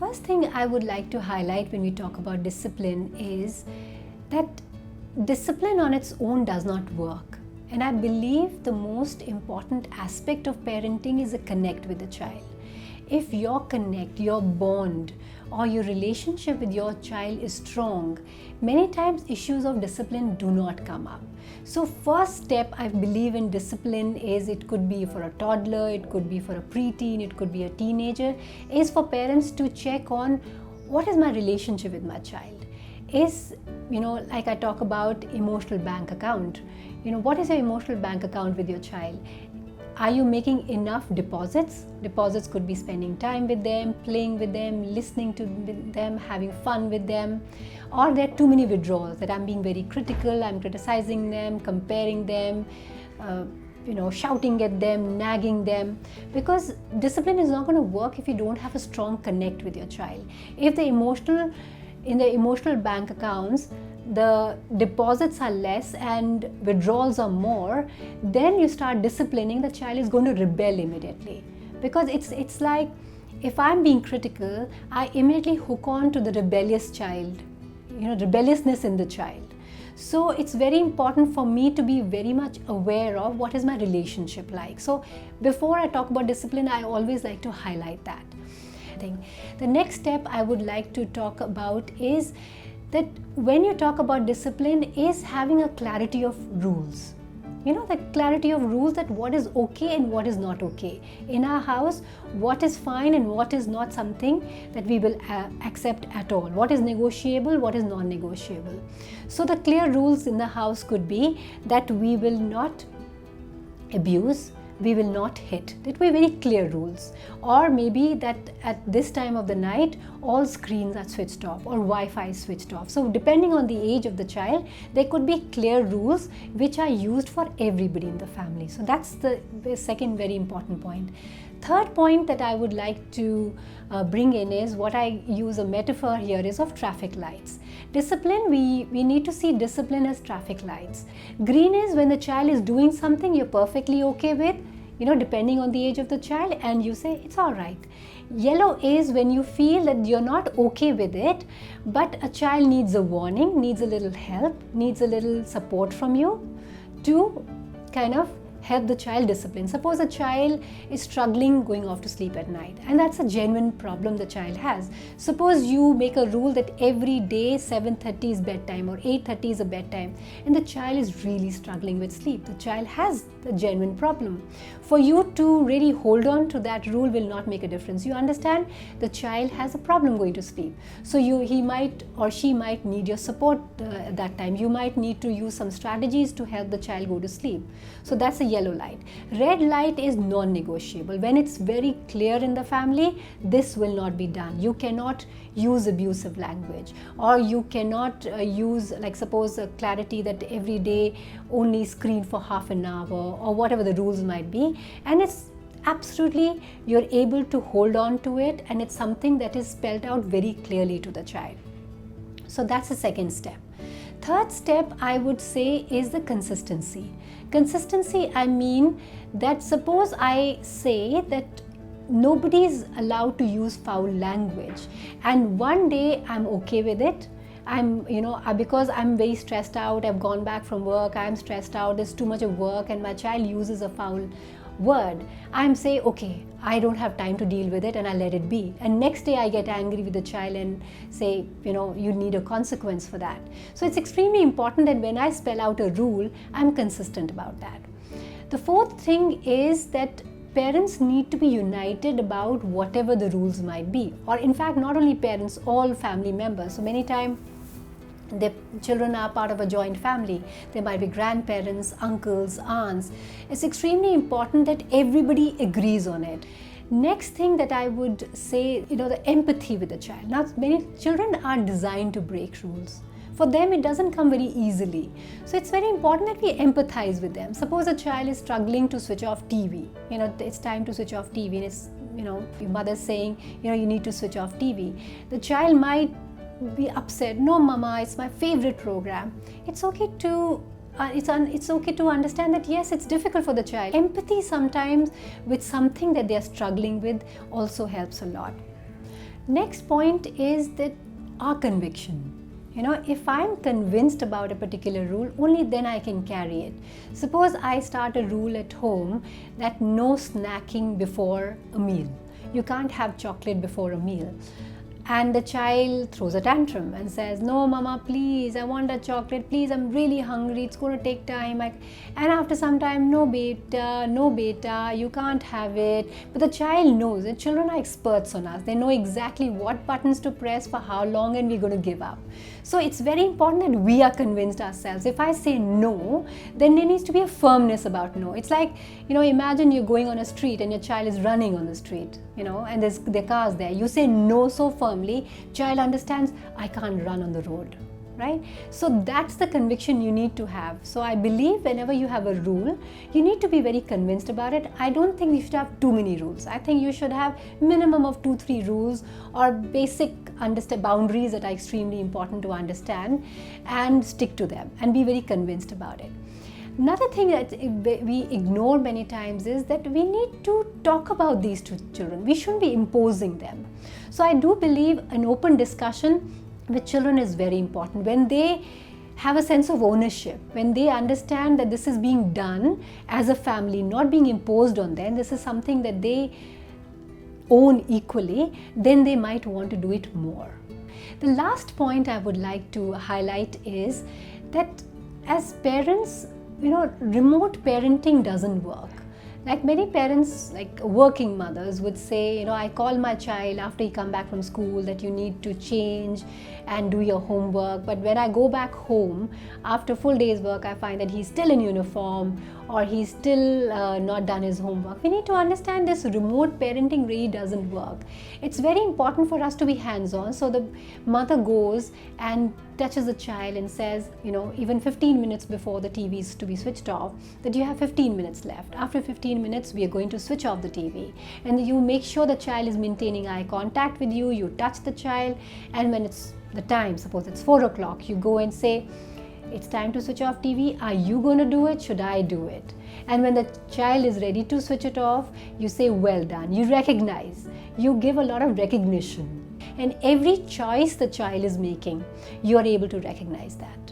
first thing I would like to highlight when we talk about discipline is that discipline on its own does not work. And I believe the most important aspect of parenting is a connect with the child. If your connect, your bond, or your relationship with your child is strong, many times issues of discipline do not come up. So first step I believe in discipline is, it could be for a toddler, it could be for a preteen, it could be a teenager, is for parents to check on what is my relationship with my child. Is, like I talk about emotional bank account, what is your emotional bank account with your child? Are you making enough deposits? Deposits could be spending time with them, playing with them, listening to them, having fun with them. Or there are too many withdrawals, that I'm being very critical, I'm criticizing them, comparing them, shouting at them, nagging them. Because discipline is not going to work if you don't have a strong connect with your child. If in the emotional bank accounts, the deposits are less and withdrawals are more, then you start disciplining, the child is going to rebel immediately. Because it's like, if I'm being critical, I immediately hook on to the rebellious child, rebelliousness in the child. So it's very important for me to be very much aware of what is my relationship like. So before I talk about discipline, I always like to highlight that thing. The next step I would like to talk about is that when you talk about discipline, is having a clarity of rules. The clarity of rules, that what is okay and what is not okay. In our house, what is fine and what is not something that we will accept at all. What is negotiable, what is non-negotiable. So the clear rules in the house could be that we will not abuse, we will not hit. That will be very clear rules. Or maybe that at this time of the night, all screens are switched off or Wi-Fi is switched off. So depending on the age of the child, there could be clear rules which are used for everybody in the family. So that's the second very important point. Third point that I would like to bring in is, what I use a metaphor here is of traffic lights. Discipline, we need to see discipline as traffic lights. Green is when the child is doing something you're perfectly okay with, depending on the age of the child, and you say it's all right. Yellow is when you feel that you're not okay with it, but a child needs a warning, needs a little help, needs a little support from you to kind of help the child discipline. Suppose a child is struggling going off to sleep at night, and that's a genuine problem the child has. Suppose you make a rule that every day 7:30 is bedtime or 8:30 is a bedtime, and the child is really struggling with sleep. The child has a genuine problem. For you to really hold on to that rule will not make a difference. You understand the child has a problem going to sleep. So he might or she might need your support at that time. You might need to use some strategies to help the child go to sleep. So that's a yellow light. Red light is non-negotiable. When it's very clear in the family, this will not be done. You cannot use abusive language, or you cannot use, like suppose a clarity that every day only screen for half an hour, or whatever the rules might be, and it's absolutely, you're able to hold on to it, and it's something that is spelled out very clearly to the child. So that's the second step. Third step I would say is the consistency. Consistency, I mean that suppose I say that nobody is allowed to use foul language, and one day I'm okay with it. Because I'm very stressed out, I've gone back from work, I'm stressed out, there's too much of work, and my child uses a foul word. I'm saying, okay, I don't have time to deal with it, and I let it be. And next day I get angry with the child and say, you need a consequence for that. So it's extremely important that when I spell out a rule, I'm consistent about that. The fourth thing is that parents need to be united about whatever the rules might be. Or in fact, not only parents, all family members. So many times, the children are part of a joint family. There might be grandparents, uncles, aunts. It's extremely important that everybody agrees on it. Next thing that I would say, the empathy with the child. Now, many children are designed to break rules. For them, it doesn't come very easily. So it's very important that we empathize with them. Suppose a child is struggling to switch off TV. It's time to switch off TV, and it's, your mother's saying, you need to switch off TV. The child might be upset. No, mama, it's my favorite program. It's okay to it's okay to understand that yes, it's difficult for the child. Empathy sometimes with something that they are struggling with also helps a lot. Next point is that our conviction. If I'm convinced about a particular rule, only then I can carry it. Suppose I start a rule at home that no snacking before a meal. You can't have chocolate before a meal. And the child throws a tantrum and says, "No, mama, please, I want a chocolate. Please, I'm really hungry. It's going to take time." And after some time, "No, beta, you can't have it." But the child knows it. Children are experts on us. They know exactly what buttons to press for how long, and we're going to give up. So it's very important that we are convinced ourselves. If I say no, then there needs to be a firmness about no. It's like, imagine you're going on a street and your child is running on the street, and there are cars there. You say no so firmly, child understands, I can't run on the road, right? So that's the conviction you need to have. So I believe whenever you have a rule, you need to be very convinced about it. I don't think you should have too many rules. I think you should have minimum of 2-3 rules or basic boundaries that are extremely important to understand, and stick to them and be very convinced about it. Another thing that we ignore many times is that we need to talk about these to children. We shouldn't be imposing them. So I do believe an open discussion with children is very important. When they have a sense of ownership, when they understand that this is being done as a family, not being imposed on them, this is something that they own equally, then they might want to do it more. The last point I would like to highlight is that as parents, remote parenting doesn't work. Like many parents, like working mothers would say, I call my child after he come back from school that you need to change and do your homework. But when I go back home after full day's work, I find that he's still in uniform or he's still not done his homework. We need to understand this remote parenting really doesn't work. It's very important for us to be hands-on. So the mother goes and touches the child and says, even 15 minutes before the TV is to be switched off, that you have 15 minutes left. After 15 minutes, we are going to switch off the TV. And you make sure the child is maintaining eye contact with you, you touch the child, and when it's the time, suppose it's 4 o'clock, you go and say, it's time to switch off TV. Are you going to do it? Should I do it? And when the child is ready to switch it off, you say, well done. You recognize. You give a lot of recognition. And every choice the child is making, you are able to recognize that.